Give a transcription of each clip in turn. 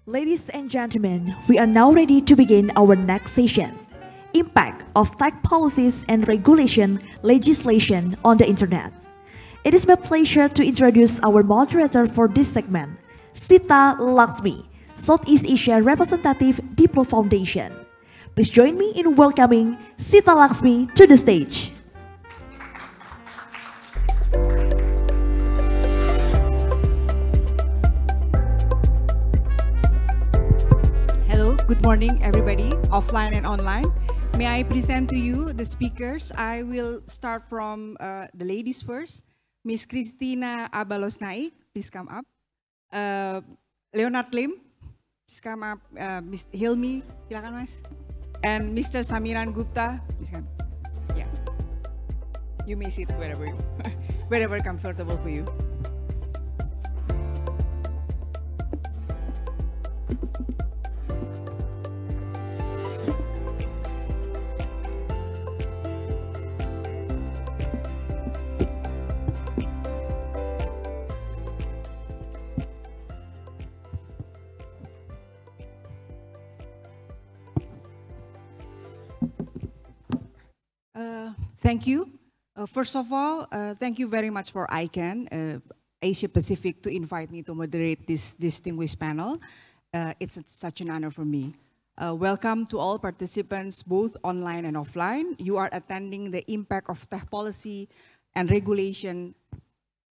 Ladies and gentlemen, we are now ready to begin our next session. Impact of Tech Policies and Regulation Legislation on the Internet. It is my pleasure to introduce our moderator for this segment, Shita Laksmi, Southeast Asia Representative Diplo Foundation. Please join me in welcoming Shita Laksmi to the stage. Good morning, everybody, offline and online. May I present to you the speakers? I will start from the ladies first. Miss Christina Abalos-Naig, please come up. Leonard Lim, please come up. Miss Hilmi, silakan mas. And Mr. Samiran Gupta, please come. Yeah, you may sit wherever comfortable for you. Thank you. First of all, thank you very much for ICANN, Asia Pacific, to invite me to moderate this distinguished panel. It's such an honor for me. Welcome to all participants, both online and offline. You are attending the impact of tech policy and regulation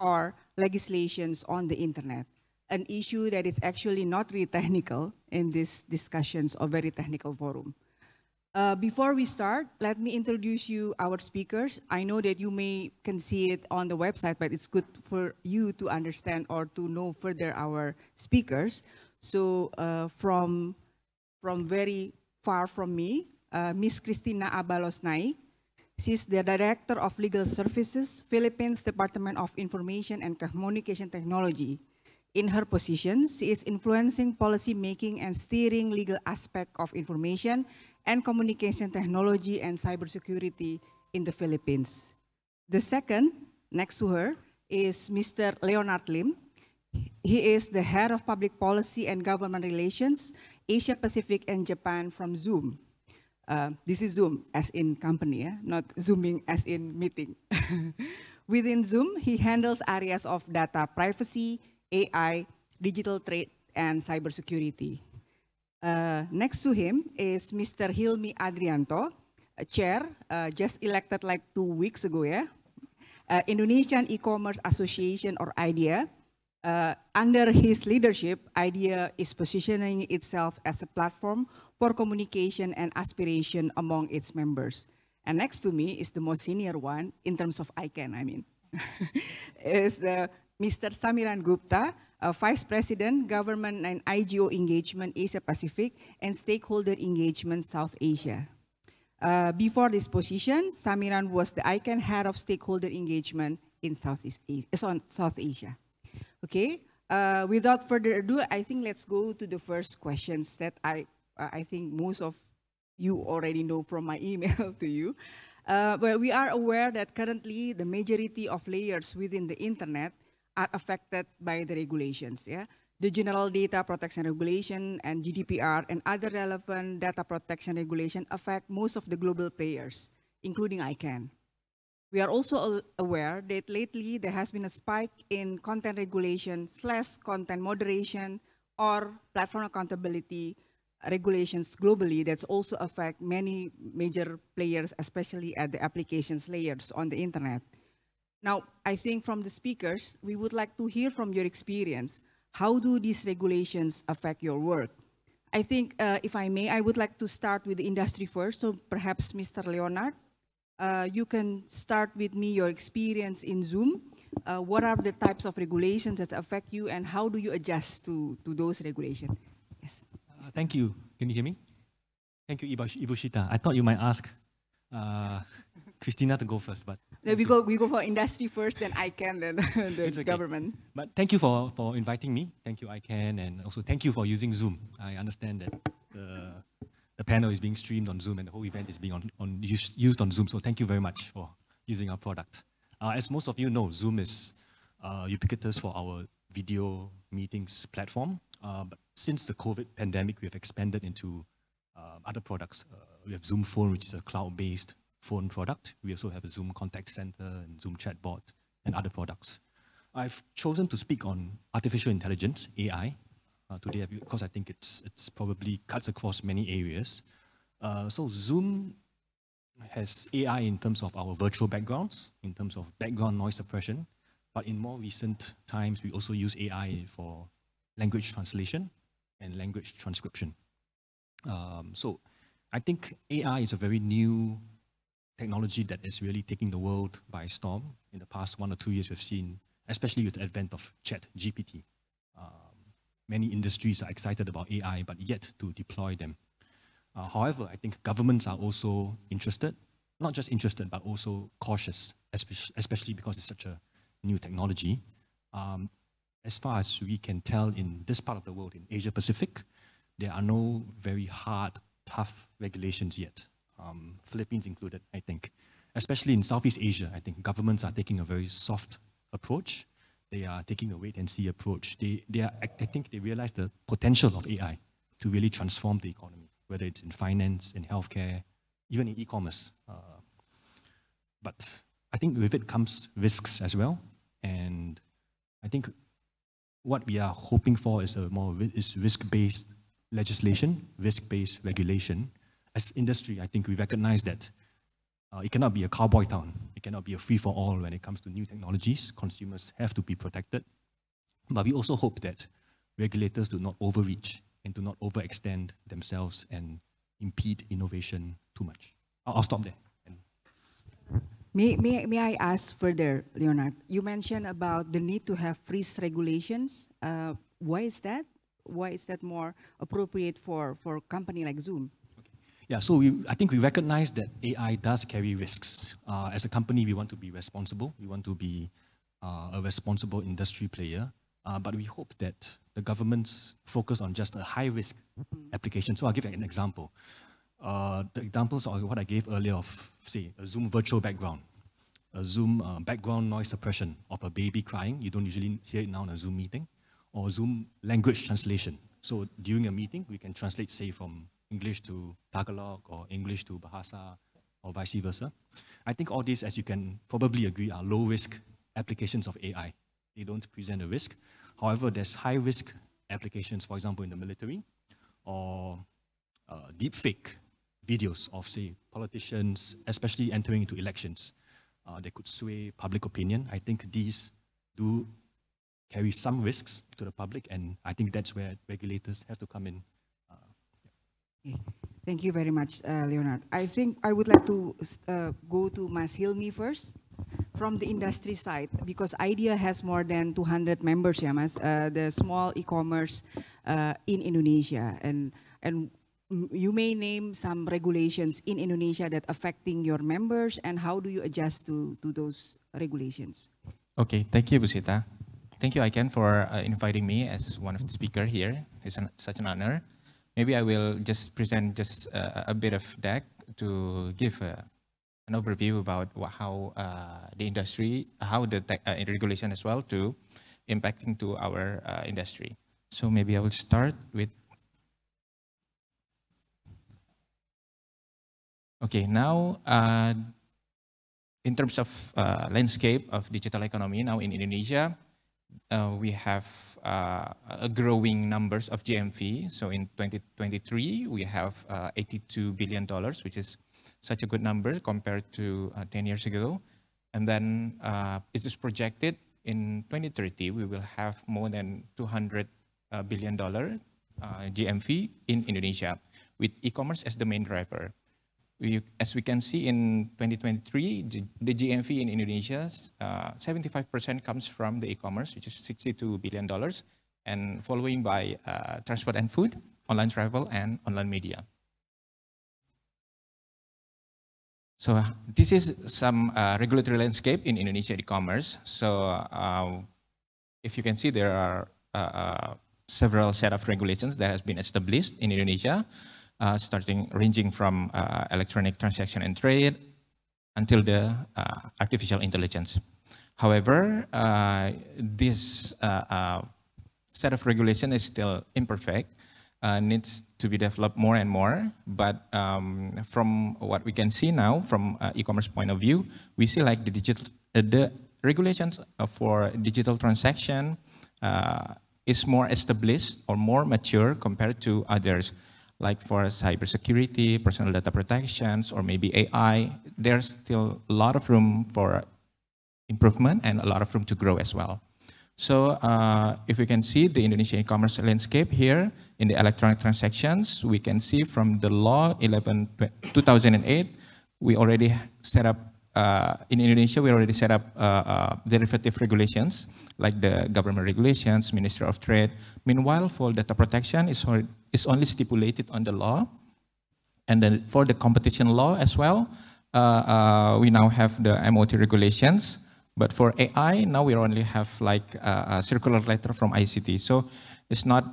or legislations on the internet, an issue that is actually not really technical in these discussions of very technical forum. Before we start, let me introduce you our speakers. I know that you can see it on the website, but it's good for you to understand or to know further our speakers. So from very far from me, Miss Christina Abalos-Naig. She's the Director of Legal Services, Philippines Department of Information and Communication Technology. In her position, she is influencing policy making and steering legal aspect of information and communication technology and cybersecurity in the Philippines. The second, next to her, is Mr. Leonard Lim. He is the Head of Public Policy and Government Relations, Asia Pacific and Japan from Zoom. This is Zoom as in company, not Zooming as in meeting. Within Zoom, he handles areas of data privacy, AI, digital trade, and cybersecurity. Next to him is Mr. Hilmi Adrianto, a chair, just elected like 2 weeks ago, yeah? Indonesian E-Commerce Association or IDEA. Under his leadership, IDEA is positioning itself as a platform for communication and aspiration among its members. And next to me is the most senior one, in terms of ICANN, I mean, is Mr. Samiran Gupta, Vice President, Government and IGO Engagement Asia Pacific and Stakeholder Engagement South Asia. Before this position, Samiran was the ICANN Head of Stakeholder Engagement in South Asia. Okay, without further ado, I think let's go to the first questions that I think most of you already know from my email to you. But we are aware that currently the majority of layers within the internet are affected by the regulations, yeah? The General Data Protection Regulation and GDPR and other relevant data protection regulation affect most of the global players, including ICANN. We are also aware that lately there has been a spike in content regulation / content moderation or platform accountability regulations globally that's also affect many major players, especially at the applications layers on the internet. Now, I think from the speakers, we would like to hear from your experience. How do these regulations affect your work? I think, if I may, I would like to start with the industry first. So perhaps Mr. Leonard, you can start with me your experience in Zoom. What are the types of regulations that affect you and how do you adjust to those regulations? Yes. Thank you. Can you hear me? Thank you, Ibu Shita. I thought you might ask Christina to go first, but we go for industry first, then ICANN, then the okay. government. But thank you for inviting me. Thank you, ICANN, and also thank you for using Zoom. I understand that the panel is being streamed on Zoom and the whole event is being used on Zoom. So thank you very much for using our product. As most of you know, Zoom is ubiquitous for our video meetings platform. But since the COVID pandemic, we have expanded into other products. We have Zoom Phone, which is a cloud-based phone product. We also have a Zoom Contact Center and Zoom Chatbot and other products. I've chosen to speak on artificial intelligence, AI, today because I think it's probably cuts across many areas. So Zoom has AI in terms of our virtual backgrounds, in terms of background noise suppression, but in more recent times, we also use AI for language translation and language transcription. So I think AI is a very new technology that is really taking the world by storm. In the past 1 or 2 years, we've seen, especially with the advent of ChatGPT, many industries are excited about AI, but yet to deploy them. However, I think governments are also interested, not just interested, but also cautious, especially because it's such a new technology. As far as we can tell in this part of the world, in Asia Pacific, there are no very hard, tough regulations yet. Philippines included, I think. Especially in Southeast Asia, I think governments are taking a very soft approach. They are taking a wait-and-see approach. I think they realize the potential of AI to really transform the economy, whether it's in finance, in healthcare, even in e-commerce. But I think with it comes risks as well. And I think what we are hoping for is is risk-based legislation, risk-based regulation. As industry, I think we recognize that it cannot be a cowboy town. It cannot be a free-for-all when it comes to new technologies. Consumers have to be protected. But we also hope that regulators do not overreach and do not overextend themselves and impede innovation too much. I'll stop there. May I ask further, Leonard? You mentioned about the need to have freeze regulations. Why is that? Why is that more appropriate for a company like Zoom? Yeah, so I think we recognize that AI does carry risks. As a company, we want to be responsible. We want to be a responsible industry player. But we hope that the governments focus on just a high-risk application. So I'll give you an example. The examples are what I gave earlier of, say, a Zoom virtual background, a Zoom background noise suppression of a baby crying. You don't usually hear it now in a Zoom meeting. Or Zoom language translation. So during a meeting, we can translate, say, from English to Tagalog or English to Bahasa or vice versa. I think all these, as you can probably agree, are low-risk applications of AI. They don't present a risk. However, there's high-risk applications, for example, in the military, or deepfake videos of, say, politicians, especially entering into elections. They could sway public opinion. I think these do carry some risks to the public, and I think that's where regulators have to come in. Thank you very much, Leonard. I think I would like to go to Mas Hilmi first, from the industry side, because IDEA has more than 200 members, yeah, Mas, the small e-commerce in Indonesia, and you may name some regulations in Indonesia that affecting your members, and how do you adjust to those regulations? Okay, thank you, Bu Shita. Thank you, Aiken, for inviting me as one of the speakers here. It's such an honor. Maybe I will just present just a bit of deck to give an overview about how the industry, how the regulation as well to impacting to our industry. So maybe I will start with. Okay, now in terms of landscape of digital economy now in Indonesia, we have a growing numbers of GMV. So in 2023, we have $82 billion, which is such a good number compared to 10 years ago. And then it is projected in 2030, we will have more than $200 billion GMV in Indonesia, with e-commerce as the main driver. As we can see in 2023, the GMV in Indonesia, 75% comes from the e-commerce, which is $62 billion, and following by transport and food, online travel, and online media. So this is some regulatory landscape in Indonesia e-commerce. So if you can see, there are several set of regulations that has been established in Indonesia. Ranging from electronic transaction and trade until the artificial intelligence. However, these set of regulation is still imperfect, needs to be developed more and more. But from what we can see now, from e-commerce point of view, we see like the regulations for digital transaction is more established or more mature compared to others. Like for cybersecurity, personal data protections, or maybe AI, there's still a lot of room for improvement and a lot of room to grow as well. So if we can see the Indonesian e-commerce landscape here in the electronic transactions, we can see from the law 2008, we already set up, in Indonesia, we already set up derivative regulations, like the government regulations, Ministry of Trade. Meanwhile, for data protection, is only stipulated on the law. And then for the competition law as well, we now have the MOT regulations. But for AI, now we only have like a circular letter from ICT. So it's not,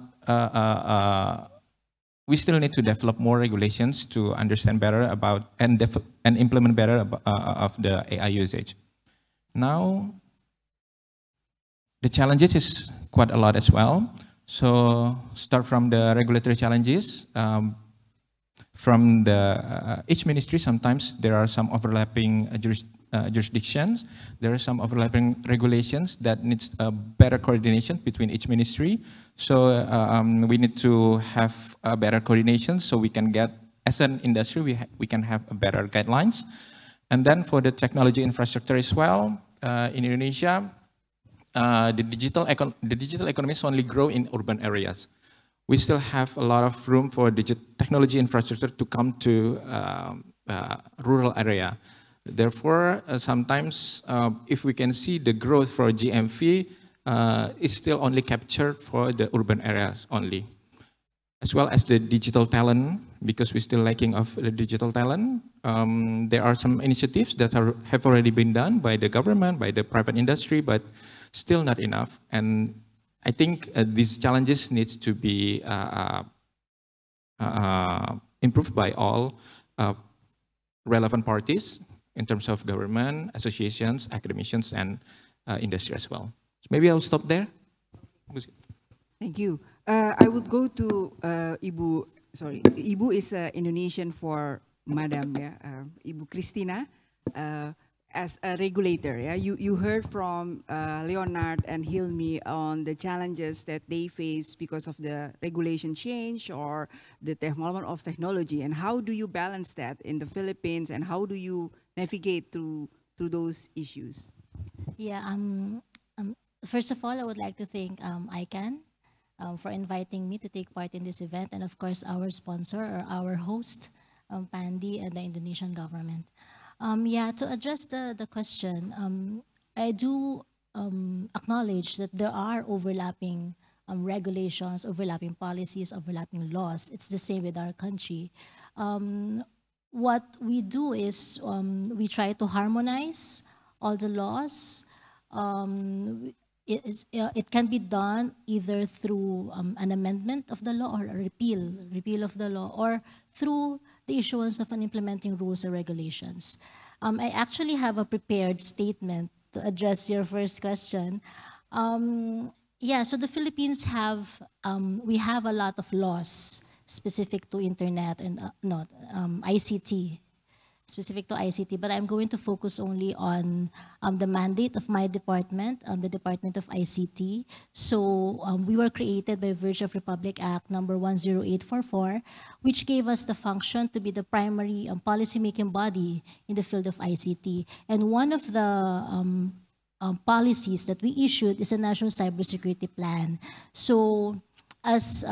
we still need to develop more regulations to understand better about and implement better of the AI usage. Now, the challenges is quite a lot as well. So start from the regulatory challenges. From the each ministry, sometimes there are some overlapping jurisdictions. There are some overlapping regulations that needs a better coordination between each ministry. So we need to have a better coordination so we can get, as an industry, we can have a better guidelines. And then for the technology infrastructure as well, in Indonesia, the digital economies only grow in urban areas. We still have a lot of room for technology infrastructure to come to rural area. Therefore, sometimes if we can see the growth for GMV, it's still only captured for the urban areas only. As well as the digital talent, because we're still lacking of the digital talent. There are some initiatives that have already been done by the government, by the private industry, but still not enough. And I think these challenges needs to be improved by all relevant parties in terms of government, associations, academicians, and industry as well. So maybe I'll stop there. Thank you. I would go to Ibu, sorry, Ibu is Indonesian for Madam, yeah, Ibu Christina. As a regulator, yeah, you heard from Leonard and Hilmi on the challenges that they face because of the regulation change or the development of technology, and how do you balance that in the Philippines, and how do you navigate through those issues? Yeah, first of all, I would like to thank ICANN for inviting me to take part in this event, and of course our sponsor or our host, Pandi, and the Indonesian government. Yeah, to address the question, I do acknowledge that there are overlapping regulations, overlapping policies, overlapping laws. It's the same with our country. What we do is we try to harmonize all the laws. It can be done either through an amendment of the law or a repeal of the law, or through the issuance of an implementing rules or regulations. I actually have a prepared statement to address your first question. Yeah, so the Philippines we have a lot of laws specific to internet and ICT, specific to ICT, but I'm going to focus only on the mandate of my department, the Department of ICT. So we were created by virtue of Republic Act number 10844, which gave us the function to be the primary policy-making body in the field of ICT. And one of the policies that we issued is a National Cybersecurity Plan. So as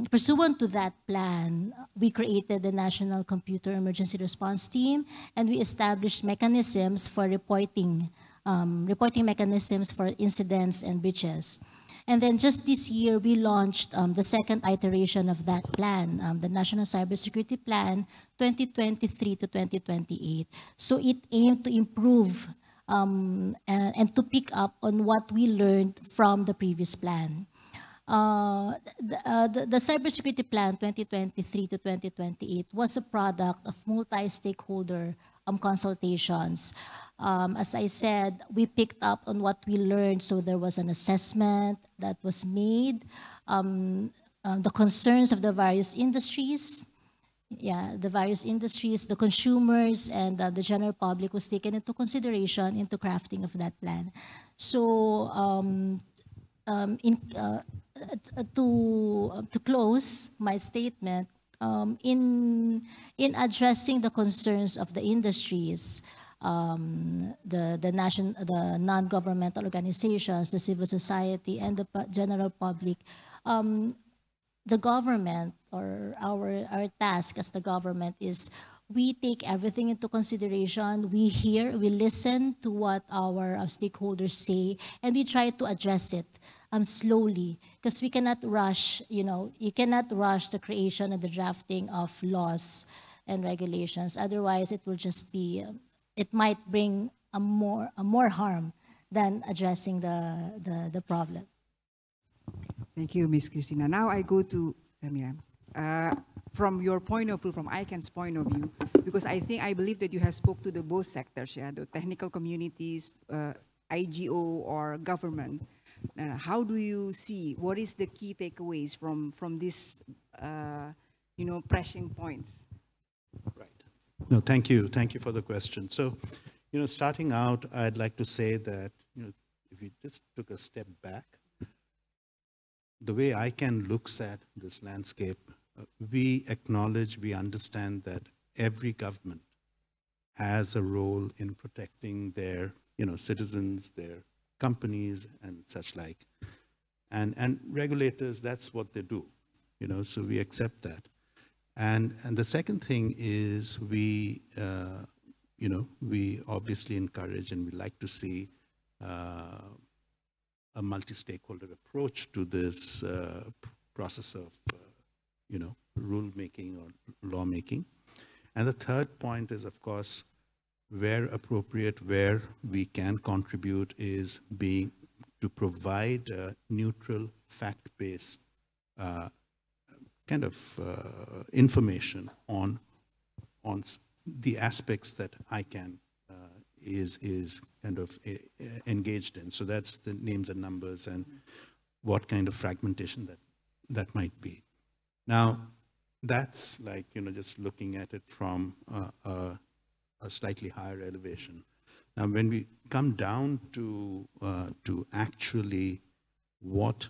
pursuant to that plan, we created the National Computer Emergency Response Team, and we established mechanisms for reporting mechanisms for incidents and breaches. And then just this year, we launched the second iteration of that plan, the National Cybersecurity Plan 2023 to 2028. So it aimed to improve and to pick up on what we learned from the previous plan. The Cybersecurity Plan 2023 to 2028 was a product of multi-stakeholder consultations. As I said, we picked up on what we learned. So there was an assessment that was made, the concerns of the various industries, the consumers, and the general public was taken into consideration into crafting of that plan. So to close my statement, in addressing the concerns of the industries, the non-governmental organizations, the civil society, and the general public, the government, or our task as the government, is we take everything into consideration. We hear, we listen to what our stakeholders say, and we try to address it slowly, because we cannot rush. You cannot rush the creation and the drafting of laws and regulations. Otherwise, it will just be, it might bring a more harm than addressing the problem. Thank you, Ms. Christina. Now I go to Samiran. From your point of view, from ICANN's point of view, because I believe that you have spoke to the both sectors, the technical communities, IGO or government. How do you see, what is the key takeaways from these, pressing points? Right. No, thank you. Thank you for the question. So, starting out, I'd like to say that, if we just took a step back, the way ICANN looks at this landscape, we acknowledge, we understand that every government has a role in protecting their, citizens, their companies and such like. And regulators, that's what they do, so we accept that. And the second thing is we obviously encourage and we like to see a multi-stakeholder approach to this process of, rule-making or law-making. And the third point is, of course, where appropriate, where we can contribute, is to provide a neutral, fact-based information on the aspects that ICANN is kind of engaged in. So that's the names and numbers and what kind of fragmentation that might be. Now, that's like, just looking at it from a slightly higher elevation. Now, when we come down to actually what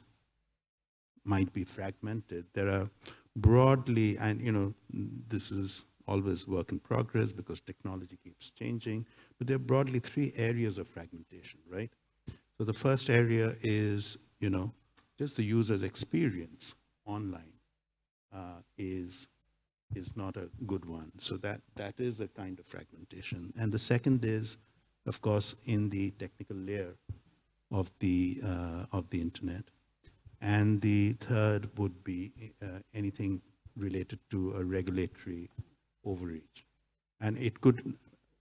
might be fragmented, there are broadly, and this is always work in progress because technology keeps changing, but there are broadly three areas of fragmentation, right? So the first area is, just the user's experience online is not a good one. So that is a kind of fragmentation. And the second is, of course, in the technical layer of the internet. And the third would be anything related to a regulatory overreach. And it could,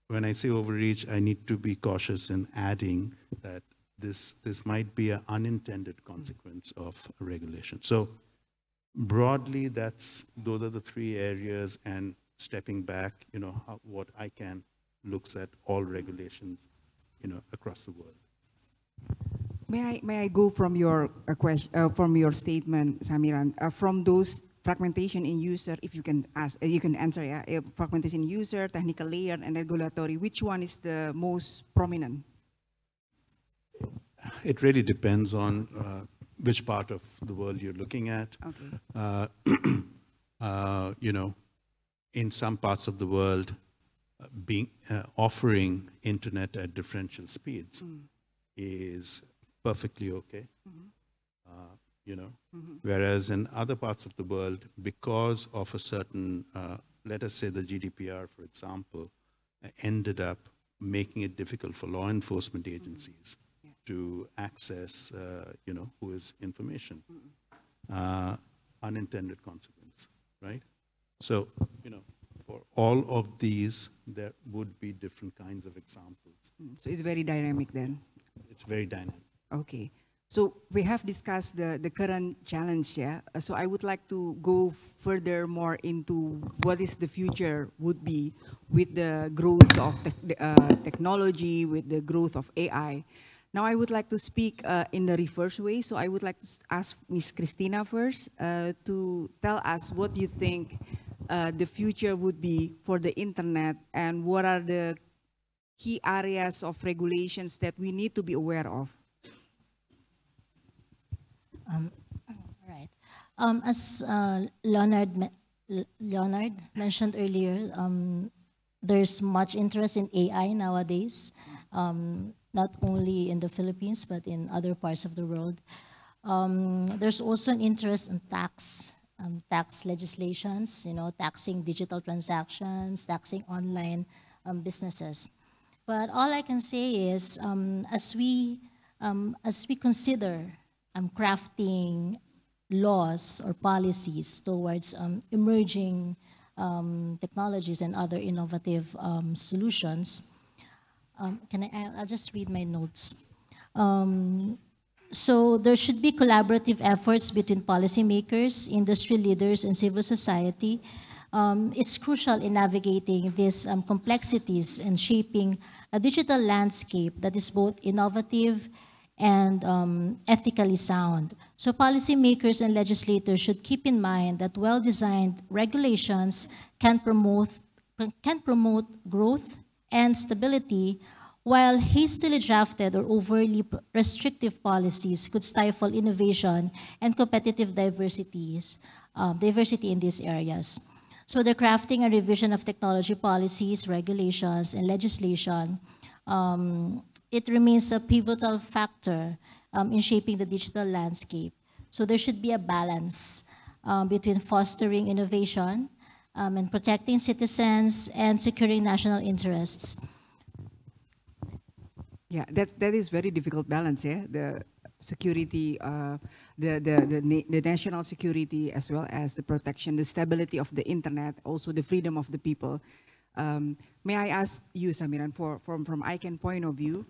when I say overreach, I need to be cautious in adding that this might be an unintended consequence of regulation. So broadly, those are the three areas, and stepping back, what ICANN looks at all regulations, across the world. May I go from your from your statement, Samiran, from those fragmentation in user, if you can answer, yeah, fragmentation in user, technical layer, and regulatory, which one is the most prominent? It really depends on which part of the world you're looking at. Okay. In some parts of the world, offering internet at differential speeds is perfectly okay. Whereas in other parts of the world, because of a certain, let us say the GDPR, for example, ended up making it difficult for law enforcement agencies to access, who is information. Unintended consequence, right? So, for all of these, there would be different kinds of examples. So it's very dynamic then? It's very dynamic. Okay. So we have discussed the current challenge, yeah. So I would like to go further more into what is the future would be with the growth of technology, with the growth of AI. Now I would like to speak in the reverse way. So I would like to ask Ms. Christina first to tell us what you think the future would be for the internet and what are the key areas of regulations that we need to be aware of. All right. As Leonard mentioned earlier, there's much interest in AI nowadays, not only in the Philippines, but in other parts of the world. There's also an interest in tax legislations, taxing digital transactions, taxing online businesses. But all I can say is, as we consider crafting laws or policies towards emerging technologies and other innovative solutions. I'll just read my notes. So there should be collaborative efforts between policymakers, industry leaders, and civil society. It's crucial in navigating these complexities and shaping a digital landscape that is both innovative and ethically sound. So policymakers and legislators should keep in mind that well-designed regulations can promote growth and stability, while hastily drafted or overly restrictive policies could stifle innovation and competitive diversity in these areas. So the crafting and revision of technology policies, regulations, and legislation, it remains a pivotal factor in shaping the digital landscape. So there should be a balance between fostering innovation and protecting citizens and securing national interests. Yeah, that is very difficult balance, yeah? The security, the national security, as well as the protection, the stability of the internet, also the freedom of the people. May I ask you, Samiran, from ICANN point of view,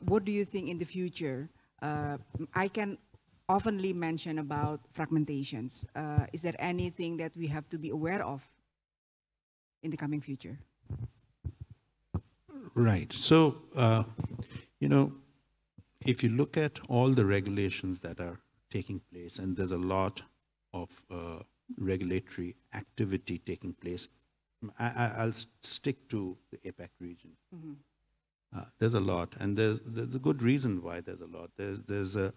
what do you think in the future? ICANN oftenly mention about fragmentations. Is there anything that we have to be aware of in the coming future? Right. So, if you look at all the regulations that are taking place, and there's a lot of regulatory activity taking place, I'll stick to the APAC region. Mm-hmm. There's a lot, and there's a good reason why there's a lot. There's a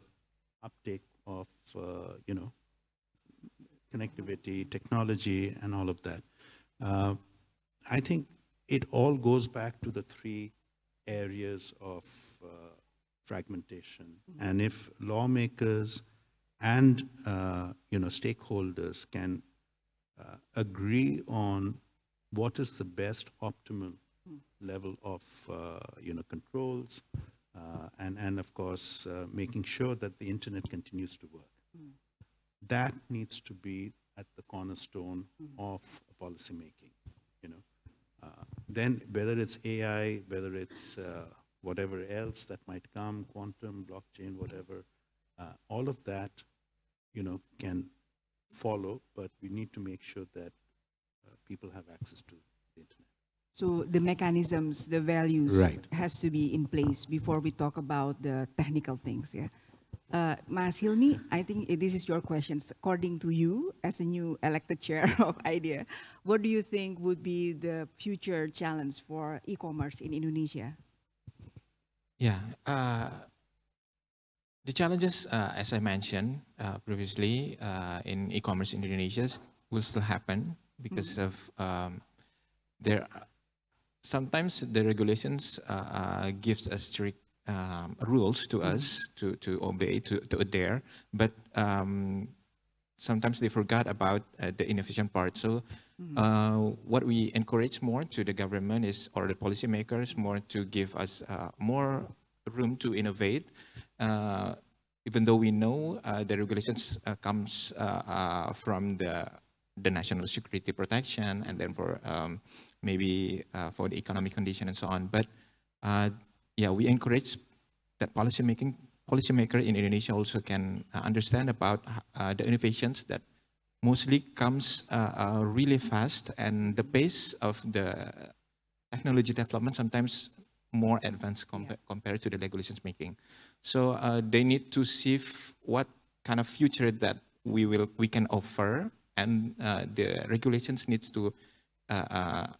uptake of connectivity, technology, and all of that. I think it all goes back to the three areas of fragmentation. Mm-hmm. And if lawmakers and stakeholders can agree on what is the best optimal level of controls, and of course making sure that the internet continues to work. Mm. That needs to be at the cornerstone of policy making. Then whether it's AI, whether it's whatever else that might come, quantum, blockchain, whatever, all of that can follow, but we need to make sure that people have access to the internet. So the mechanisms, the values, right, has to be in place before we talk about the technical things. Yeah, Mas Hilmi, I think this is your questions. According to you, as a new elected chair of IDEA, what do you think would be the future challenge for e-commerce in Indonesia? Yeah, the challenges, as I mentioned previously, in e-commerce in Indonesia will still happen because of sometimes the regulations gives us strict rules to us to obey, to adhere, but sometimes they forgot about the inefficient part. So what we encourage more to the government is, or the policymakers, more to give us more room to innovate, even though we know the regulations comes from the national security protection, and then for maybe for the economic condition and so on. But yeah, we encourage that policy making policymaker in Indonesia also can understand about the innovations that mostly comes really fast, and the pace of the technology development sometimes more advanced compared to the regulations making. So they need to see what kind of future that we can offer, and the regulations needs to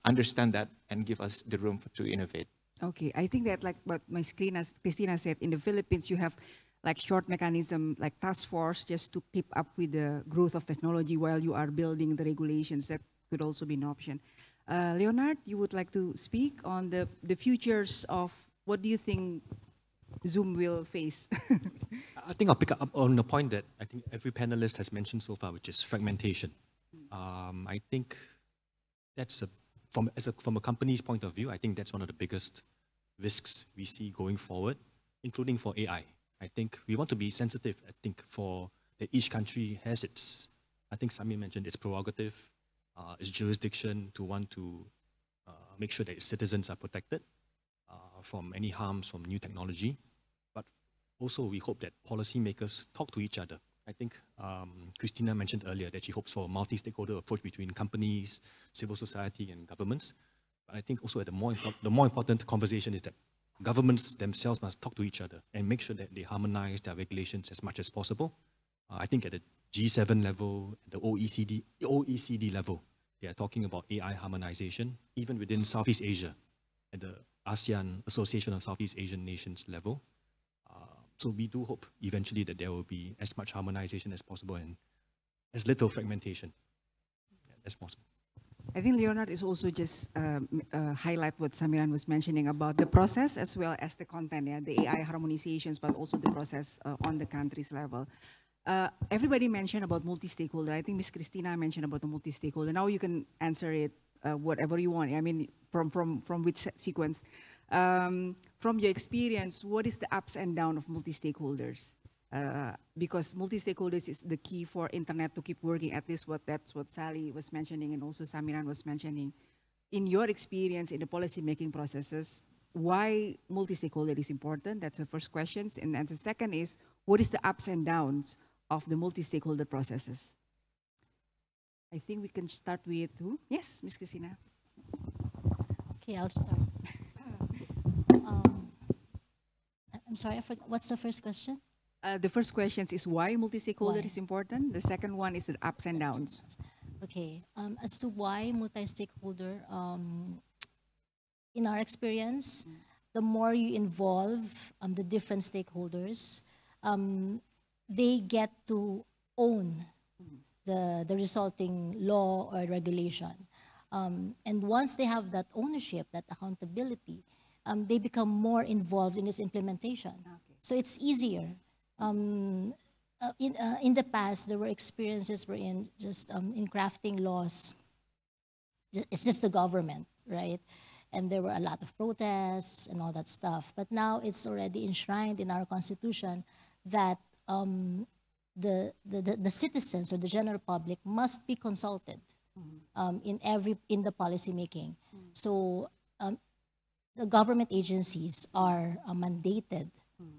understand that and give us the room to innovate. Okay, I think that like what Ms. Christina said, in the Philippines you have like short mechanism, like task force, just to keep up with the growth of technology while you are building the regulations. That could also be an option. Leonard, you would like to speak on the futures of what do you think Zoom will face? I think I'll pick up on the point that I think every panelist has mentioned so far, which is fragmentation. I think that's from a company's point of view, I think that's one of the biggest risks we see going forward, including for AI. I think we want to be sensitive. I think for that each country has its, I think Sami mentioned, its prerogative, its jurisdiction to want to make sure that its citizens are protected from any harms from new technology. But also we hope that policymakers talk to each other. I think Christina mentioned earlier that she hopes for a multi-stakeholder approach between companies, civil society, and governments. But I think also the more important conversation is that governments themselves must talk to each other and make sure that they harmonize their regulations as much as possible. I think at the G7 level, the OECD level, they are talking about AI harmonization, even within Southeast Asia, at the ASEAN, Association of Southeast Asian Nations level. So we do hope eventually that there will be as much harmonization as possible and as little fragmentation as possible. I think Leonard is also just highlight what Samiran was mentioning about the process as well as the content, the AI harmonizations, but also the process on the country's level. Everybody mentioned about multi-stakeholder. I think Ms. Christina mentioned about the multi-stakeholder. Now you can answer it whatever you want. I mean, from which sequence. From your experience, what is the ups and downs of multi-stakeholders? Because multi-stakeholders is the key for internet to keep working, at least that's what Sally was mentioning and also Samiran was mentioning. In your experience in the policy-making processes, why multi-stakeholder is important? That's the first question. And then the second is, what is the ups and downs of the multi-stakeholder processes? I think we can start with who? Yes, Ms. Christina. Okay, I'll start. I'm sorry, I forgot. What's the first question? The first question is why multi-stakeholder is important. The second one is the ups and downs. Okay, as to why multi-stakeholder, in our experience, the more you involve the different stakeholders, they get to own the resulting law or regulation. And once they have that ownership, that accountability, they become more involved in its implementation. Okay. So it's easier. In the past, there were experiences wherein just in crafting laws, it's just the government, right? And there were a lot of protests and all that stuff. But now it's already enshrined in our constitution that the citizens or the general public must be consulted in the policy making. So the government agencies are mandated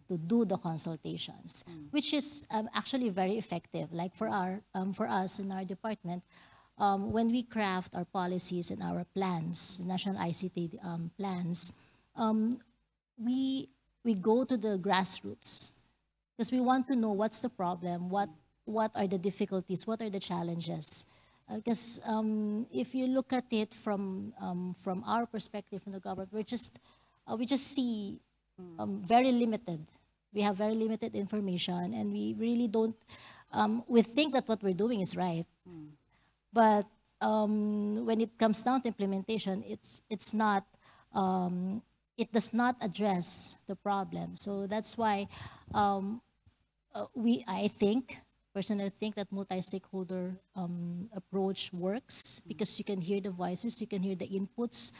to do the consultations, which is actually very effective. Like for us in our department, when we craft our policies and our plans, national ICT plans, we go to the grassroots because we want to know what's the problem, what are the difficulties, what are the challenges. Because if you look at it from our perspective from the government, we just see very limited. We have very limited information, and we really don't. We think that what we're doing is right, but when it comes down to implementation, it's not. It does not address the problem. So that's why personally think that multi-stakeholder approach works because you can hear the voices, you can hear the inputs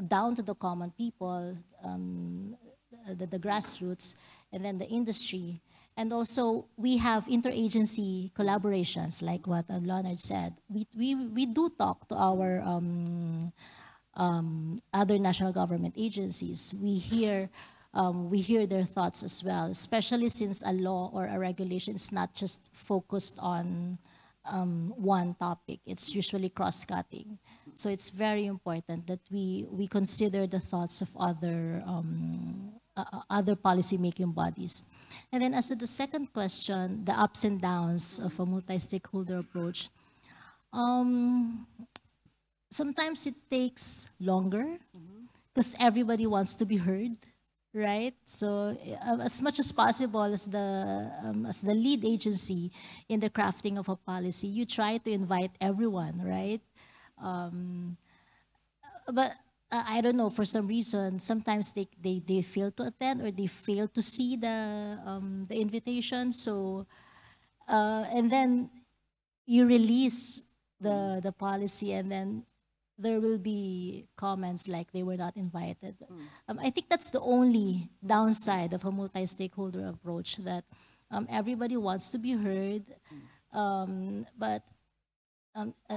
down to the common people, the grassroots, and then the industry. And also we have interagency collaborations, like what Leonard said. We do talk to our other national government agencies. We hear we hear their thoughts as well, especially since a law or a regulation is not just focused on one topic. It's usually cross-cutting. So it's very important that we consider the thoughts of other policy-making bodies. And then as to the second question, the ups and downs of a multi-stakeholder approach, sometimes it takes longer because everybody wants to be heard, right? So as much as possible as the lead agency in the crafting of a policy, you try to invite everyone, right? But I don't know, for some reason, sometimes they fail to attend or they fail to see the invitation. So, and then you release the policy, and then there will be comments like they were not invited. I think that's the only downside of a multi-stakeholder approach, that everybody wants to be heard, but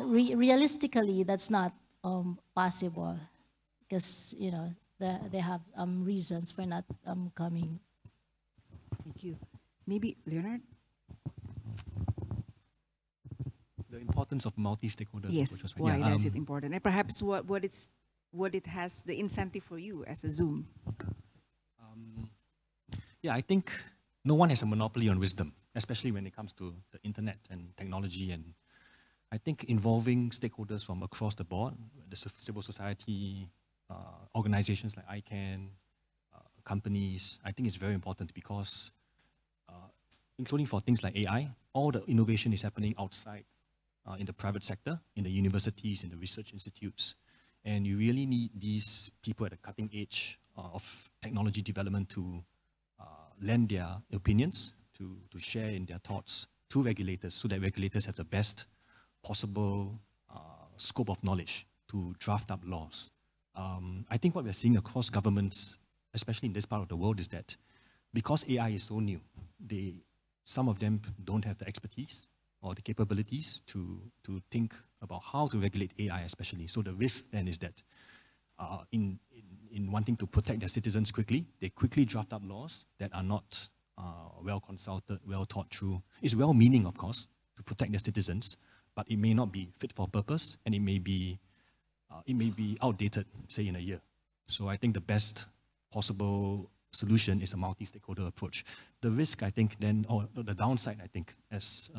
realistically, that's not possible, because they have reasons for not coming. Thank you. Maybe Leonard? The importance of multi-stakeholder Yes, approaches. why is it important? And perhaps what it has, the incentive for you as a Zoom? Yeah, I think no one has a monopoly on wisdom, especially when it comes to the internet and technology. And I think involving stakeholders from across the board, the civil society, organizations like ICANN, companies, I think it's very important because, including for things like AI, all the innovation is happening outside in the private sector, in the universities, in the research institutes. And you really need these people at the cutting edge of technology development to lend their opinions, to share in their thoughts to regulators, so that regulators have the best possible scope of knowledge to draft up laws. I think what we're seeing across governments, especially in this part of the world, is that because AI is so new, some of them don't have the expertise or the capabilities to think about how to regulate AI especially. So the risk then is that in wanting to protect their citizens quickly, they quickly draft up laws that are not well consulted, well thought through. It's well-meaning, of course, to protect their citizens, but it may not be fit for purpose, and it may be outdated, say, in a year. So I think the best possible solution is a multi-stakeholder approach. The risk, I think, then, or the downside, I think, as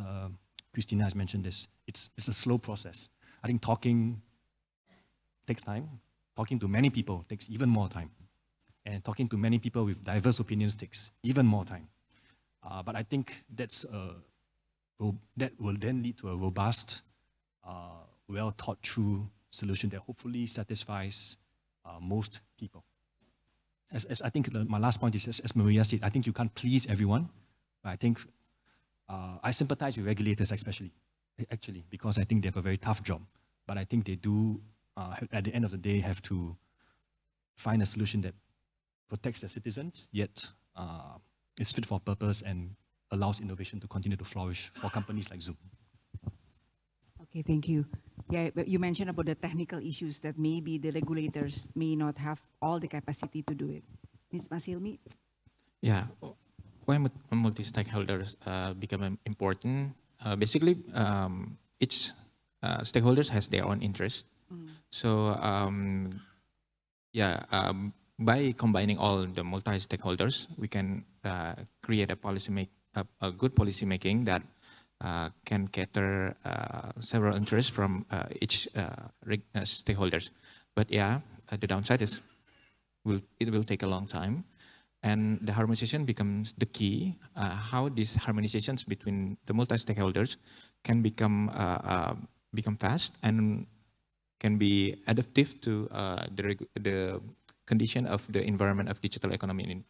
Christina has mentioned, is it's a slow process. I think talking takes time. Talking to many people takes even more time. And talking to many people with diverse opinions takes even more time. But I think that will then lead to a robust, well thought through solution that hopefully satisfies most people. As I think my last point is, as Maria said, I think you can't please everyone. But I think I sympathize with regulators actually, because I think they have a very tough job. But I think they do, at the end of the day, have to find a solution that protects their citizens, yet is fit for purpose and allows innovation to continue to flourish for companies like Zoom. Okay, thank you. Yeah, but you mentioned about the technical issues that maybe the regulators may not have all the capacity to do it. Ms. Hilmi? Yeah, why multi-stakeholders become important? Basically, each stakeholders has their own interest. So, by combining all the multi-stakeholders, we can create a good policy making that can cater several interests from each stakeholders. But yeah, the downside is it will take a long time, and the harmonization becomes the key. How these harmonizations between the multi-stakeholders can become fast and can be adaptive to the condition of the environment of digital economy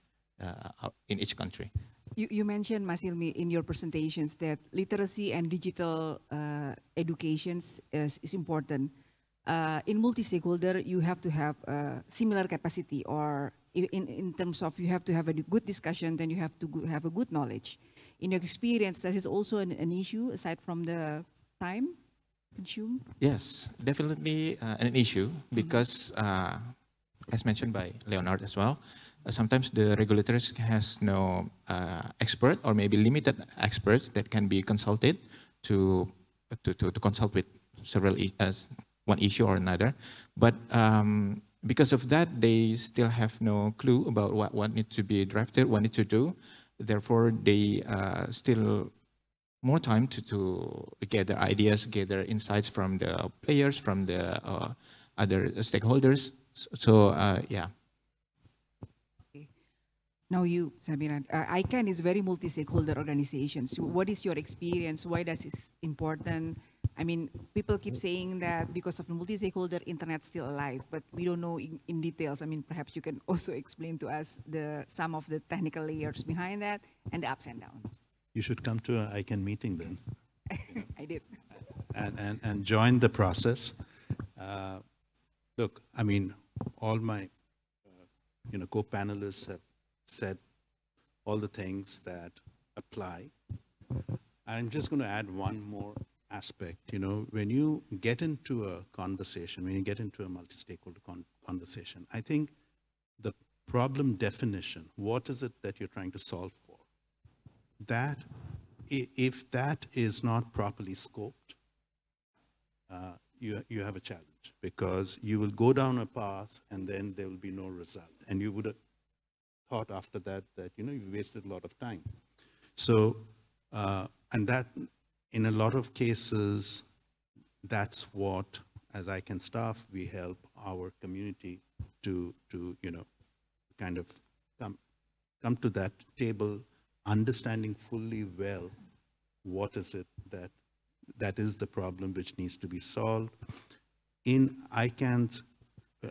in each country. You mentioned, Mas Hilmi, in your presentations that literacy and digital education is important. In multi-stakeholder, you have to have similar capacity, or in terms of you have to have a good discussion, then you have to have a good knowledge. In your experience, that is also an issue aside from the time consumed? Yes, definitely an issue because, as mentioned by Leonard as well, sometimes the regulators has no expert or maybe limited experts that can be consulted to consult with several one issue or another. But because of that, they still have no clue about what needs to be drafted, what needs to do. Therefore, they still more time to gather ideas, gather insights from the players, from the other stakeholders. So yeah. Now you, Samiran, ICANN is very multi-stakeholder organization. So what is your experience? Why does it important? I mean, people keep saying that because of the multi-stakeholder, internet's still alive, but we don't know in details. I mean, perhaps you can also explain to us some of the technical layers behind that and the ups and downs. You should come to an ICANN meeting then. I did. And join the process. Look, I mean, all my co-panelists have said all the things that apply. I'm just going to add one more aspect. When you get into a conversation, when you get into a multi-stakeholder conversation, I think the problem definition, what is it that you're trying to solve for? That, if that is not properly scoped, you have a challenge, because you will go down a path and then there will be no result. And you would have thought after that you wasted a lot of time. So, and that, in a lot of cases, that's what, as ICANN staff, we help our community to kind of come to that table, understanding fully well what is it that is the problem which needs to be solved. In ICANN's,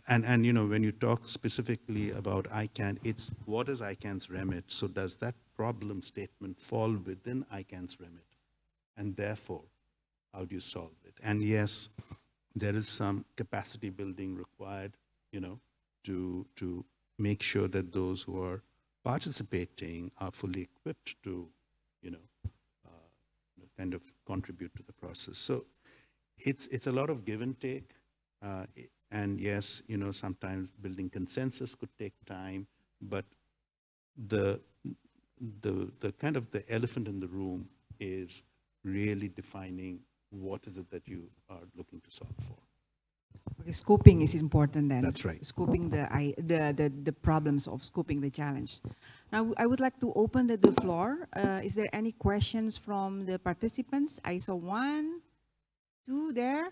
and when you talk specifically about ICANN, it's what is ICANN's remit? So does that problem statement fall within ICANN's remit? And therefore, how do you solve it? And yes, there is some capacity building required, to make sure that those who are participating are fully equipped to, kind of contribute to the process. So it's a lot of give and take. And yes, sometimes building consensus could take time, but the kind of the elephant in the room is really defining what is it that you are looking to solve for. Okay, scoping is important then. That's right. Scoping the problems of scoping the challenge. Now, I would like to open the floor. Is there any questions from the participants? I saw 1, 2 there.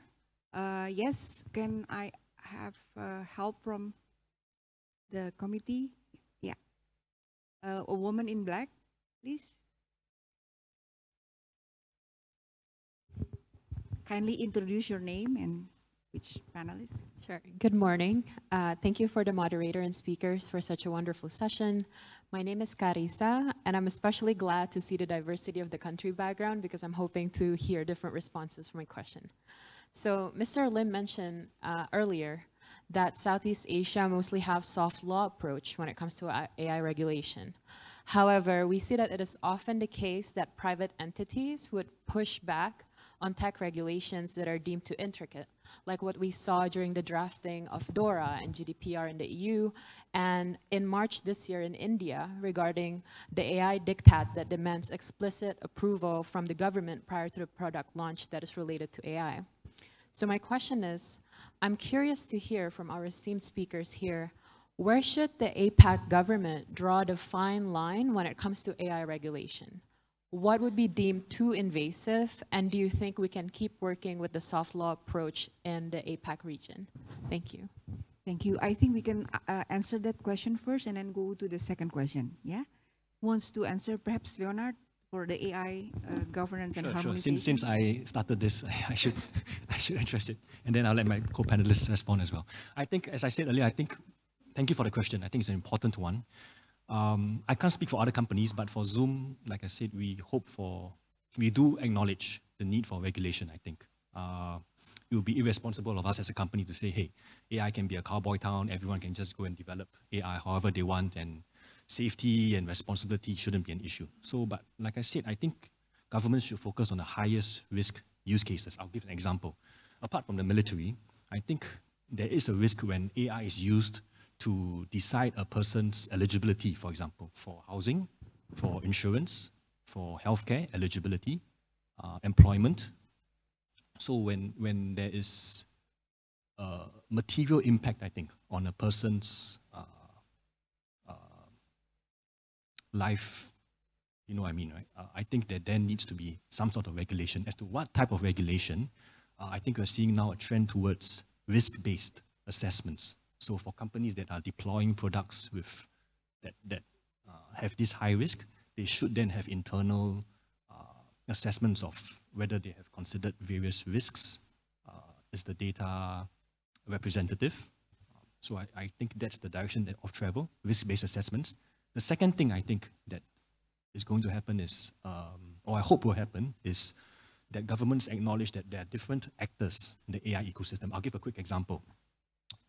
Yes, can I have help from the committee? Yeah. A woman in black, please. Kindly introduce your name and which panelist. Sure. Good morning. Thank you for the moderator and speakers for such a wonderful session. My name is Carissa, and I'm especially glad to see the diversity of the country background because I'm hoping to hear different responses for my question. So Mr. Lim mentioned earlier that Southeast Asia mostly have soft law approach when it comes to AI regulation. However, we see that it is often the case that private entities would push back on tech regulations that are deemed too intricate, like what we saw during the drafting of DORA and GDPR in the EU, and in March this year in India regarding the AI diktat that demands explicit approval from the government prior to the product launch that is related to AI. So my question is, I'm curious to hear from our esteemed speakers here, where should the APAC government draw the fine line when it comes to AI regulation? What would be deemed too invasive, and do you think we can keep working with the soft law approach in the APAC region? Thank you. Thank you. I think we can answer that question first and then go to the second question. Yeah? Who wants to answer? Perhaps Leonard for the AI governance and harmonization? Sure. Since I started this, I should address it, and then I'll let my co-panelists respond as well. I think, as I said earlier, thank you for the question. I think it's an important one. I can't speak for other companies, but for Zoom, like I said, we do acknowledge the need for regulation, I think. It would be irresponsible of us as a company to say, hey, AI can be a cowboy town, everyone can just go and develop AI however they want, and safety and responsibility shouldn't be an issue. So, but like I said, I think governments should focus on the highest risk use cases. I'll give an example. Apart from the military, I think there is a risk when AI is used to decide a person's eligibility, for example, for housing, for insurance, for healthcare eligibility, employment. So when there is material impact, I think, on a person's life, you know what I mean, right? I think that there needs to be some sort of regulation. As to what type of regulation, I think we're seeing now a trend towards risk-based assessments. So for companies that are deploying products with that have this high risk, they should then have internal assessments of whether they have considered various risks. Is the data representative? So I think that's the direction of travel, risk-based assessments. The second thing I think that is going to happen is, or I hope will happen, is that governments acknowledge that there are different actors in the AI ecosystem. I'll give a quick example.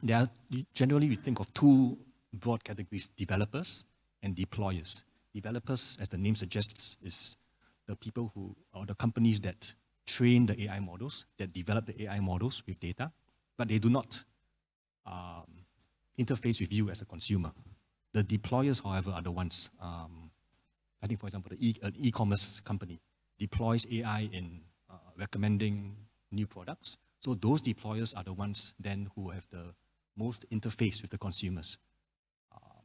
There are, generally we think of two broad categories, developers and deployers. Developers, as the name suggests, is the people who, or the companies that train the AI models, that develop the AI models with data, but they do not interface with you as a consumer. The deployers, however, are the ones, I think, for example, an e-commerce company deploys AI in recommending new products. So those deployers are the ones then who have the most interface with the consumers.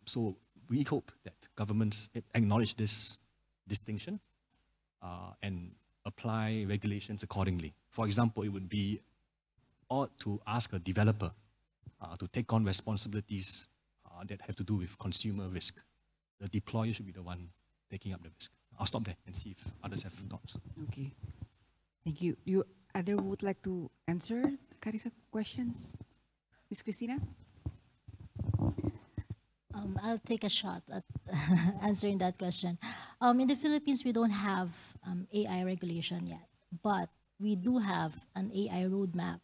So we hope that governments acknowledge this distinction and apply regulations accordingly. For example, it would be odd to ask a developer to take on responsibilities that have to do with consumer risk. The deployer should be the one taking up the risk. I'll stop there and see if others have thoughts. Okay, thank you. You other would like to answer Carissa questions? Ms. Christina? I'll take a shot at answering that question. In the Philippines, we don't have AI regulation yet, but we do have an AI roadmap.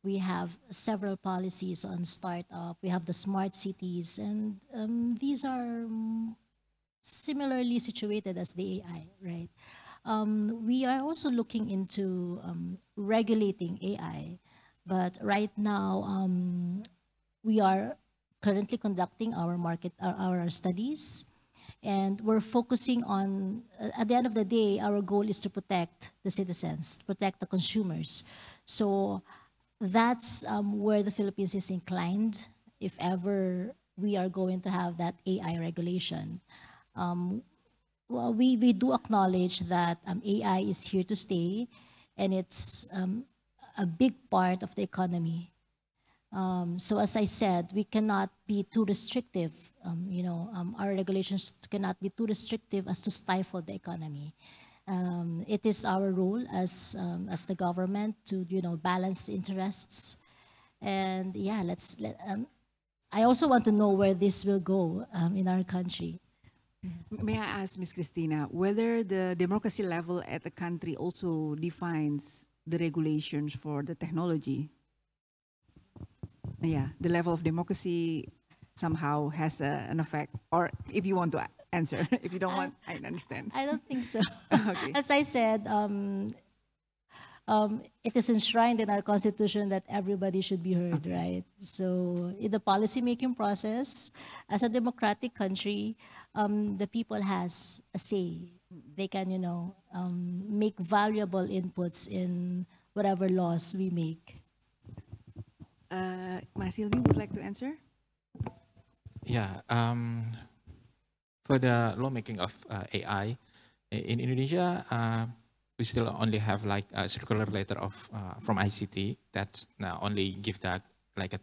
We have several policies on startup. We have the smart cities, and these are similarly situated as the AI, right? We are also looking into regulating AI, but right now we are currently conducting our studies, and we're focusing on, at the end of the day, our goal is to protect the citizens, protect the consumers. So that's where the Philippines is inclined if ever we are going to have that AI regulation. Well, we do acknowledge that AI is here to stay, and it's a big part of the economy. So as I said, we cannot be too restrictive. Our regulations cannot be too restrictive as to stifle the economy. It is our role as the government to balance the interests. And yeah, I also want to know where this will go in our country. May I ask Ms. Christina whether the democracy level at the country also defines the regulations for the technology? Yeah, the level of democracy somehow has an effect, or if you want to answer, if you don't want, I understand. I don't think so. Okay. As I said, it is enshrined in our constitution that everybody should be heard, okay, right? So in the policy-making process, as a democratic country, the people has a say. They can, make valuable inputs in whatever laws we make. Mas Hilmi would like to answer? Yeah, for the lawmaking of AI, in Indonesia, we still only have like a circular letter of from ICT that only give that like a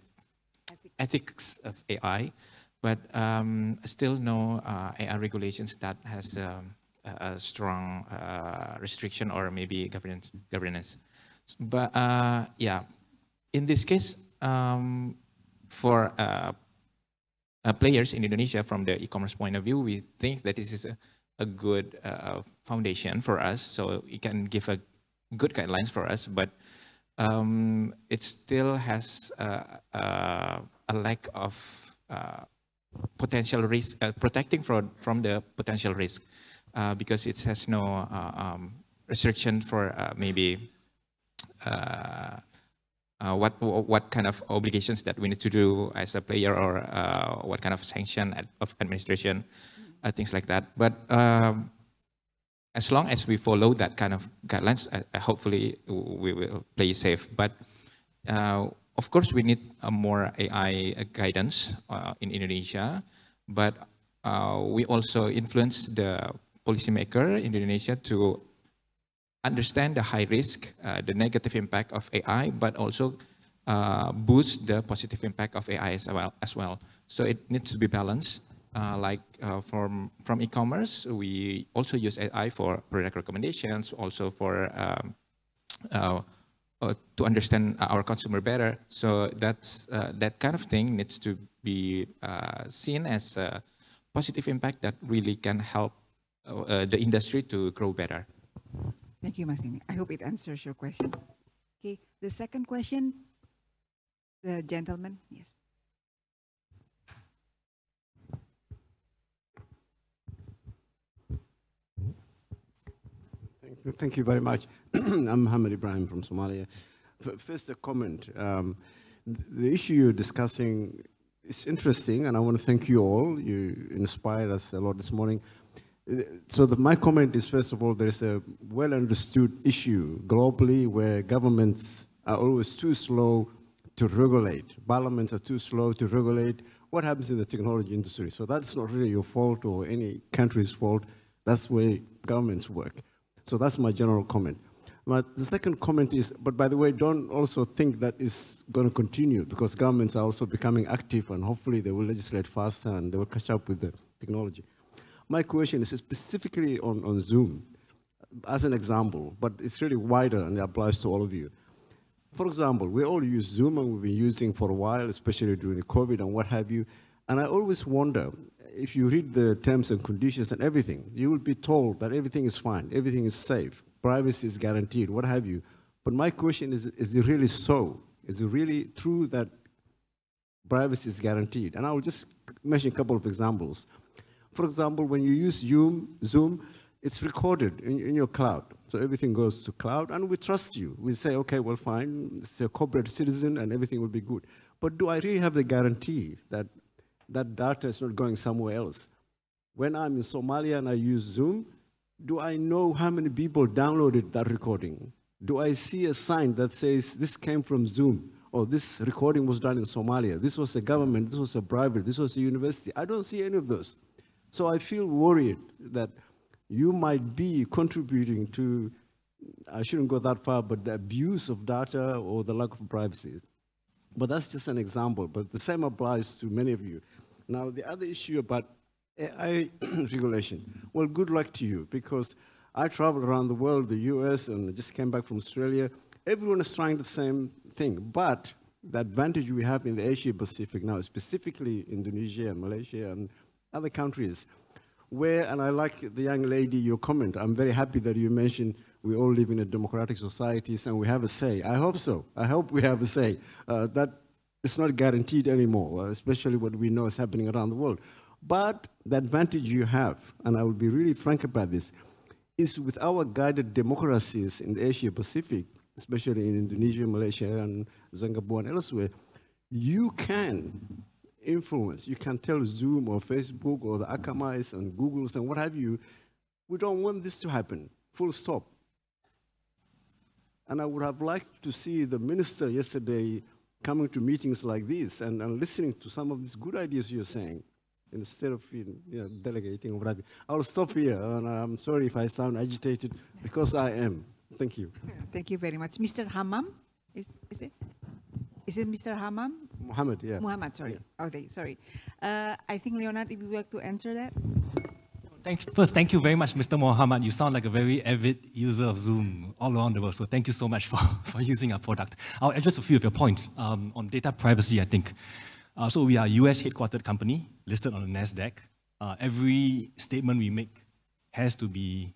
ethics of AI, but still no AI regulations that has a strong restriction or maybe governance. But yeah, in this case, for players in Indonesia, from the e-commerce point of view, we think that this is a good foundation for us, so it can give a good guidelines for us, but it still has a lack of potential risk, protecting from the potential risk, because it has no restriction for maybe what kind of obligations that we need to do as a player, or what kind of sanction of administration, things like that. But as long as we follow that kind of guidelines, hopefully we will play safe. But of course, we need more AI guidance in Indonesia. But we also influence the policymaker in Indonesia to understand the high risk, the negative impact of AI, but also boost the positive impact of AI as well. So it needs to be balanced. From e-commerce, we also use AI for product recommendations, also for to understand our consumer better. So that's that kind of thing needs to be seen as a positive impact that really can help the industry to grow better. Thank you, Mas Hilmi. I hope it answers your question. Okay, the second question, the gentleman, yes. Thank you very much. I'm Muhammad Ibrahim from Somalia. First, a comment. The issue you're discussing is interesting, and I want to thank you all. You inspired us a lot this morning. So my comment is, first of all, there is a well-understood issue globally where governments are always too slow to regulate. Parliaments are too slow to regulate what happens in the technology industry. So that's not really your fault or any country's fault. That's the way governments work. So that's my general comment. But the second comment is, but by the way, don't also think that it's going to continue, because governments are also becoming active, and hopefully they will legislate faster and they will catch up with the technology. My question is specifically on Zoom, as an example, but it's really wider and it applies to all of you. For example, we all use Zoom, and we've been using for a while, especially during the COVID and what have you. And I always wonder, if you read the terms and conditions and everything, you will be told that everything is fine, everything is safe, privacy is guaranteed, what have you. But my question is it really so? Is it really true that privacy is guaranteed? And I will just mention a couple of examples. For example, when you use Zoom, it's recorded in your cloud. So everything goes to cloud, and we trust you. We say, okay, well, fine, it's a corporate citizen and everything will be good. But do I really have the guarantee that that data is not going somewhere else? When I'm in Somalia and I use Zoom, do I know how many people downloaded that recording? Do I see a sign that says this came from Zoom, or this recording was done in Somalia, this was a government, this was a private, this was a university? I don't see any of those. So I feel worried that you might be contributing to, I shouldn't go that far, but the abuse of data or the lack of privacy. But that's just an example, but the same applies to many of you. Now, the other issue about AI regulation, well, good luck to you, because I traveled around the world, the US, and I just came back from Australia. Everyone is trying the same thing, but the advantage we have in the Asia Pacific now, specifically Indonesia and Malaysia and other countries, where, and I like the young lady, your comment, I'm very happy that you mentioned we all live in a democratic societies and we have a say. I hope so. I hope we have a say. That it's not guaranteed anymore, especially what we know is happening around the world. But the advantage you have, and I will be really frank about this, is with our guided democracies in the Asia Pacific, especially in Indonesia, Malaysia, and Singapore and elsewhere, you can influence. You can tell Zoom or Facebook or the Akamais and Googles and what have you, we don't want this to happen, full stop. And I would have liked to see the minister yesterday coming to meetings like this and listening to some of these good ideas you're saying, instead of delegating or whatever. I'll stop here, and I'm sorry if I sound agitated, because I am. Thank you. Thank you very much. Mr. Hammam, is it Mr. Hammam? Muhammad, yeah. Muhammad, sorry. Yeah. Okay, sorry. I think, Leonard, if you would like to answer that. First, thank you very much, Mr. Mohammed. You sound like a very avid user of Zoom all around the world, so thank you so much for using our product. I'll address a few of your points on data privacy, I think. So we are a US headquartered company listed on the NASDAQ. Every statement we make has to be,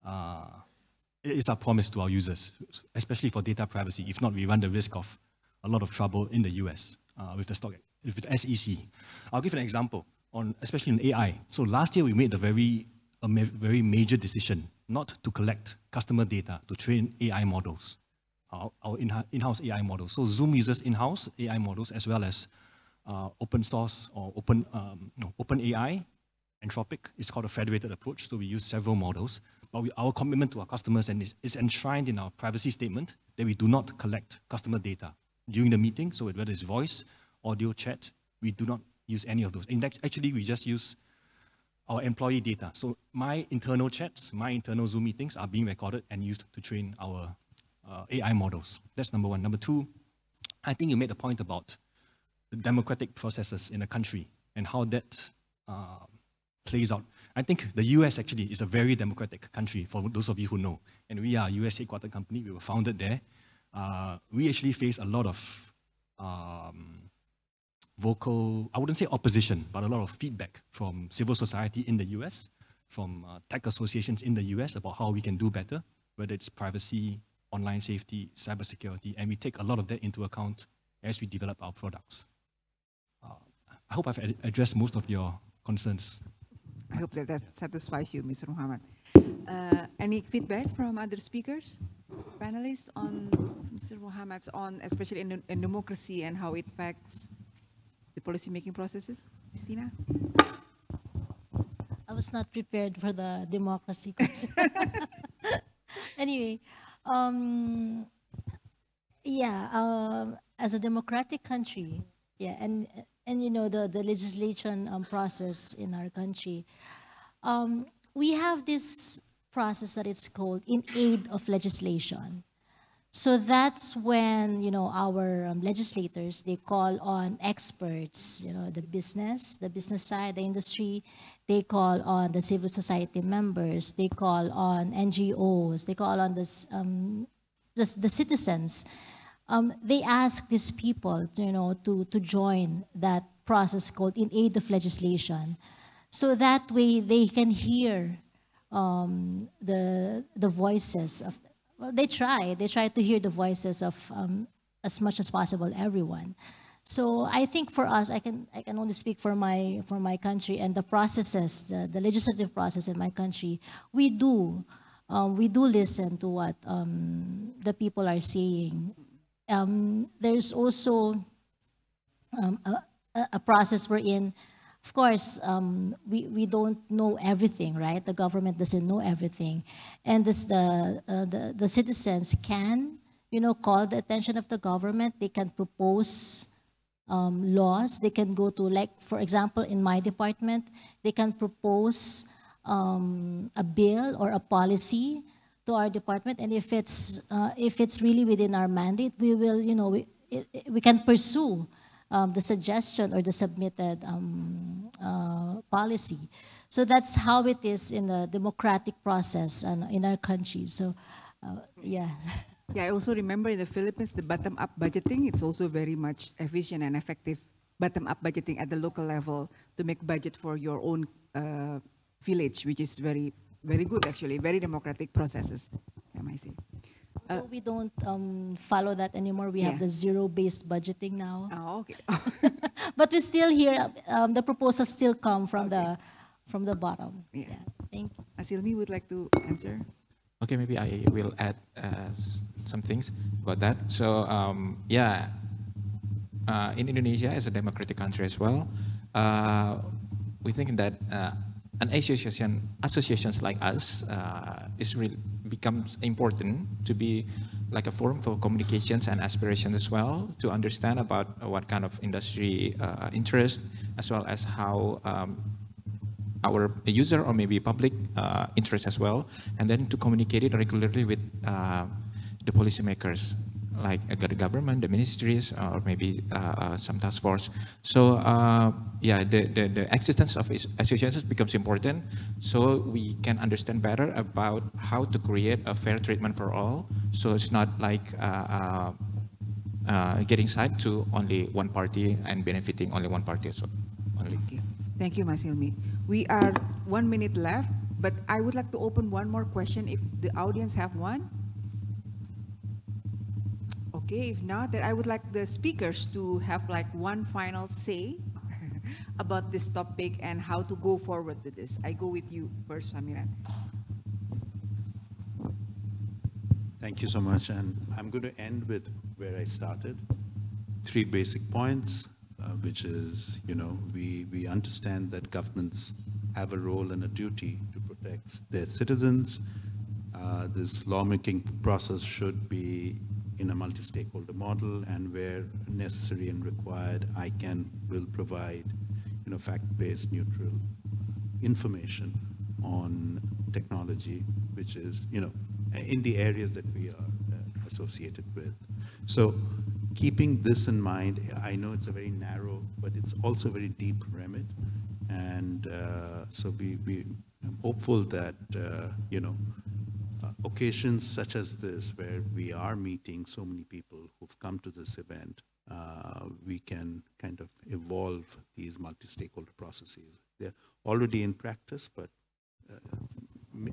it is our promise to our users, especially for data privacy. If not, we run the risk of a lot of trouble in the US with the SEC. I'll give an example, especially in AI. So last year we made a very major decision not to collect customer data to train AI models. our in-house AI models. So Zoom uses in-house AI models as well as open source or open AI. Anthropic is called a federated approach, so we use several models. But our commitment to our customers is enshrined in our privacy statement that we do not collect customer data during the meeting. So whether it's voice, audio, chat, we do not use any of those. Actually, we just use our employee data. So my internal chats, my internal Zoom meetings are being recorded and used to train our AI models. That's number one. Number two, I think you made a point about the democratic processes in a country and how that plays out. I think the US actually is a very democratic country, for those of you who know. And we are a US headquartered company. We were founded there. We actually face a lot of vocal, I wouldn't say opposition, but a lot of feedback from civil society in the US, from tech associations in the US about how we can do better, whether it's privacy, online safety, cybersecurity, and we take a lot of that into account as we develop our products. I hope I've addressed most of your concerns. I hope that satisfies you, Mr. Muhammad. Any feedback from other speakers, panelists on Mr. Muhammad's especially in democracy and how it affects the policy-making processes? Christina? I was not prepared for the democracy question. Anyway, as a democratic country, and you know the legislation process in our country, we have this process that it's called in aid of legislation. So that's when, you know, our legislators, they call on experts, you know, the business side, the industry, they call on the civil society members, they call on NGOs, they call on the citizens. They ask these people, to join that process called in aid of legislation. So that way they can hear the voices of, well, they try to hear the voices of as much as possible everyone. So I think for us, I can only speak for my country and the processes, the legislative process in my country. We do listen to what the people are saying. There's also a process wherein, of course, we don't know everything, right? The government doesn't know everything, and this, the citizens can, call the attention of the government. They can propose laws. They can go to, like, for example, in my department, they can propose a bill or a policy to our department, and if it's really within our mandate, we will, we can pursue the suggestion or the submitted policy. So that's how it is in the democratic process in our country. So, yeah. Yeah, I also remember in the Philippines, the bottom-up budgeting, it's also very much efficient and effective bottom-up budgeting at the local level to make budget for your own village, which is very, very good, actually, very democratic processes, I might say. We don't follow that anymore. We have the zero-based budgeting now. Oh, okay. But we still hear the proposals still come from the bottom. Yeah. Thank you. Hilmi would like to answer. Okay, maybe I will add some things about that. So in Indonesia, as a democratic country as well, we think that an associations like us becomes important to be like a forum for communications and aspirations as well, to understand about what kind of industry interest, as well as how our user or maybe public interest as well, and then to communicate it regularly with the policymakers, like the government, the ministries, or maybe some task force. So the existence of associations becomes important, so we can understand better about how to create a fair treatment for all. So it's not like getting side to only one party and benefiting only one party as well. Only. Thank you, Mas Hilmi. We are 1 minute left, but I would like to open one more question if the audience have one. Okay, if not, then I would like the speakers to have like one final say about this topic and how to go forward with this. I go with you first, Samiran. Thank you so much. And I'm going to end with where I started. 3 basic points, which is, we understand that governments have a role and a duty to protect their citizens. This lawmaking process should be in a multi-stakeholder model, and where necessary and required, ICANN will provide, fact-based, neutral information on technology, which is, in the areas that we are associated with. So keeping this in mind, I know it's a very narrow, but it's also a very deep remit. And so I'm hopeful that, occasions such as this, where we are meeting so many people who've come to this event, we can kind of evolve these multi-stakeholder processes. They're already in practice, but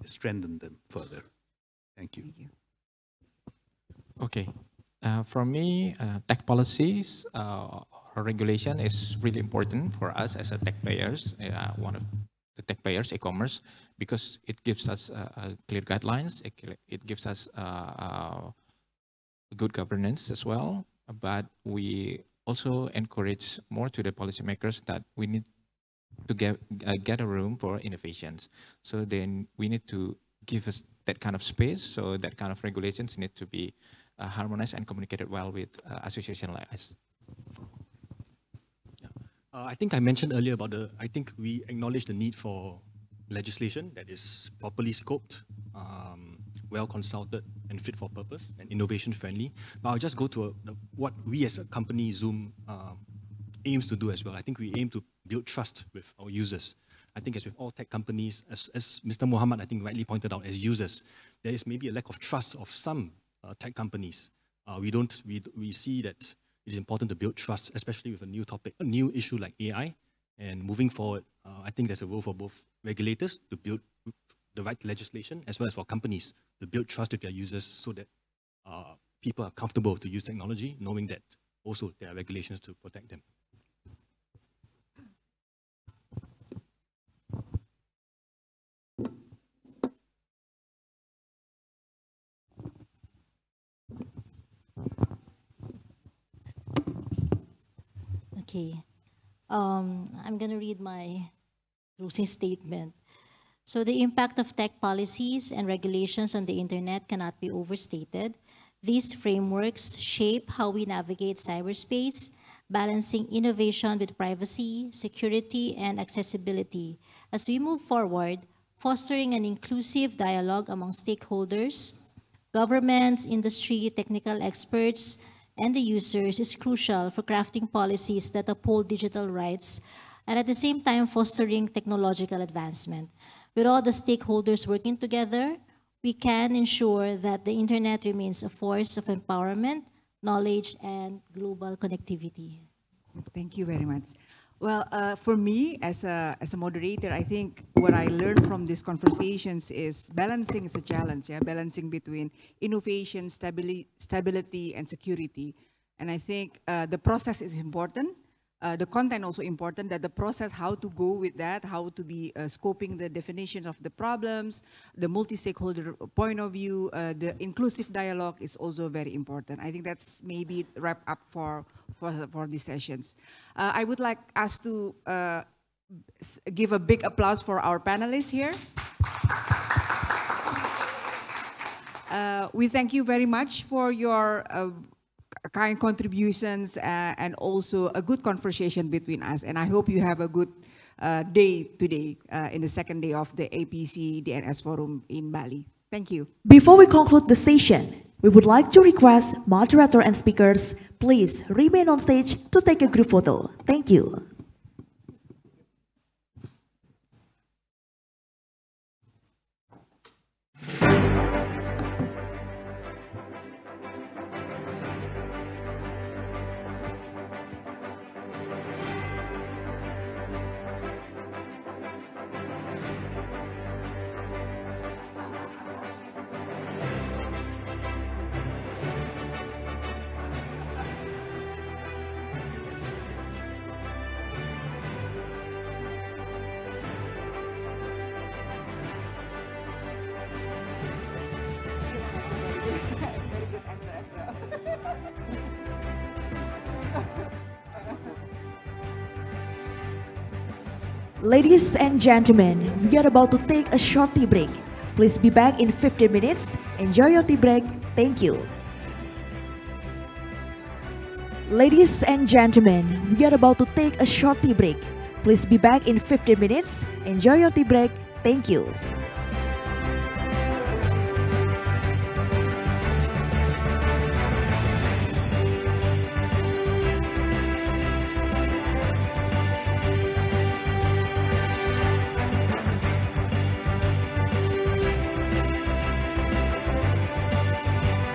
strengthen them further. Thank you. Thank you. Okay. For me, tech policies or regulation is really important for us as a tech players, one of the tech players, e-commerce, because it gives us clear guidelines. It gives us good governance as well. But we also encourage more to the policymakers that we need to get a room for innovations. So then we need to give us that kind of space. So that kind of regulations need to be harmonized and communicated well with association like us. I think I mentioned earlier about I think we acknowledge the need for legislation that is properly scoped, well consulted and fit for purpose and innovation friendly. But I'll just go to what we as a company, Zoom, aims to do as well. I think we aim to build trust with our users. I think as with all tech companies, as Mr. Muhammad I think rightly pointed out, as users, there is maybe a lack of trust of some tech companies. We see that it is important to build trust, especially with a new topic, a new issue like AI. And moving forward, I think there's a role for both regulators to build the right legislation, as well as for companies to build trust with their users so that people are comfortable to use technology, knowing that also there are regulations to protect them. Okay, I'm going to read my closing statement. So the impact of tech policies and regulations on the internet cannot be overstated. These frameworks shape how we navigate cyberspace, balancing innovation with privacy, security, and accessibility. As we move forward, fostering an inclusive dialogue among stakeholders, governments, industry, technical experts, and the users is crucial for crafting policies that uphold digital rights and at the same time fostering technological advancement. With all the stakeholders working together, we can ensure that the internet remains a force of empowerment, knowledge, and global connectivity. Thank you very much. Well, for me, as a moderator, I think what I learned from these conversations is balancing is a challenge, yeah? Balancing between innovation, stability, and security. And I think the process is important. The content also important, that the process, how to go with that, how to be scoping the definitions of the problems, the multi-stakeholder point of view, the inclusive dialogue is also very important. I think that's maybe wrap up for these sessions. I would like us to give a big applause for our panelists here. We thank you very much for your kind contributions and also a good conversation between us. And I hope you have a good day today in the second day of the APC DNS Forum in Bali. Thank you. Before we conclude the session, we would like to request moderator and speakers, please remain on stage to take a group photo. Thank you. Ladies and gentlemen, we are about to take a short tea break. Please be back in 15 minutes. Enjoy your tea break. Thank you. Ladies and gentlemen, we are about to take a short tea break. Please be back in 15 minutes. Enjoy your tea break. Thank you.